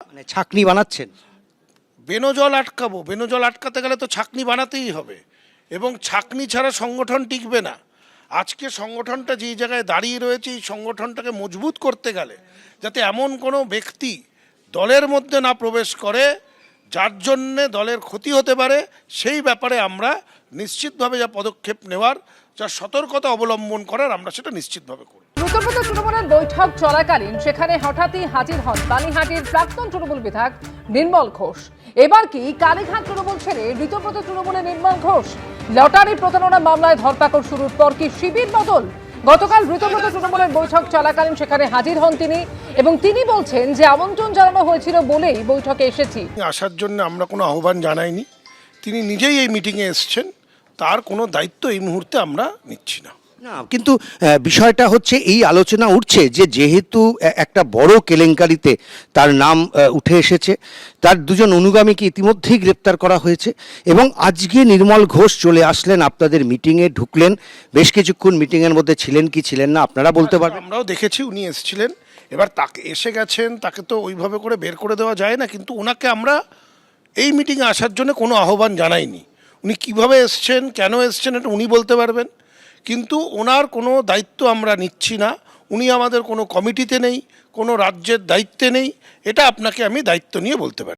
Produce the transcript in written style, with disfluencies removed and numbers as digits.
মানে ছাকনি বানাচ্ছেন? বেনজল আটকাবো, বেনজল আটকাতে গেলে তো ছাকনি বানাতেই হবে, এবং ছাকনি ছাড়া সংগঠন টিকবে না। আজকে সংগঠনটা যেই জায়গায় দাঁড়িয়ে রয়েছে, এই সংগঠনটাকে মজবুত করতে গেলে যাতে এমন কোনো ব্যক্তি দলের মধ্যে না প্রবেশ করে যার জন্যে দলের ক্ষতি হতে পারে, সেই ব্যাপারে আমরা নিশ্চিতভাবে যা পদক্ষেপ নেওয়ার, যা সতর্কতা অবলম্বন করার, আমরা সেটা নিশ্চিতভাবে করব। দ্রুতপদ তৃণমূলের বৈঠক চলাকালীন সেখানে হঠাৎই হাজির হন বালিহাটির প্রাক্তন তৃণমূল বিধায়ক নির্মল ঘোষ। এবার কি কালীঘাট তৃণমূল ছেড়ে দ্রুতপদ তৃণমূলে নির্মল ঘোষ? লটারি প্রতারণা মামলায় ধরপাকড় শুরুর পর কি শিবির বদল? গতকাল দ্রুতপদ তৃণমূলের বৈঠক চলাকালীন সেখানে হাজির হন তিনি, এবং তিনি বলছেন যে আমন্ত্রণ জানানো হয়েছিল বলেই বৈঠকে এসেছি। আসার জন্য আমরা কোনো আহ্বান জানাইনি, তিনি নিজেই এই মিটিংয়ে এসছেন, তার কোনো দায়িত্ব এই মুহূর্তে আমরা নিচ্ছি না। না, কিন্তু বিষয়টা হচ্ছে এই আলোচনা উঠছে যে যেহেতু একটা বড় কেলেঙ্কারিতে তার নাম উঠে এসেছে, তার দুজন অনুগামীকে ইতিমধ্যেই গ্রেপ্তার করা হয়েছে, এবং আজকে নির্মল ঘোষ চলে আসলেন আপনাদের মিটিংয়ে, ঢুকলেন, বেশ কিছুক্ষণ মিটিংয়ের মধ্যে ছিলেন কি ছিলেন না আপনারা বলতে পারবেন? আমরাও দেখেছি উনি এসেছিলেন, এবার তাকে এসে গেছেন, তাকে তো ওইভাবে করে বের করে দেওয়া যায় না, কিন্তু ওনাকে আমরা এই মিটিংয়ে আসার জন্য কোনো আহ্বান জানাইনি। উনি কিভাবে এসছেন, কেন এসছেন, এটা উনি বলতে পারবেন, কিন্তু ওনার কোনো দায়িত্ব আমরা নিচ্ছি না। উনি আমাদের কোনো কমিটিতে নেই, কোনো রাজ্যের দায়িত্বে নেই, এটা আপনাকে আমি দায়িত্ব নিয়ে বলতে পারি।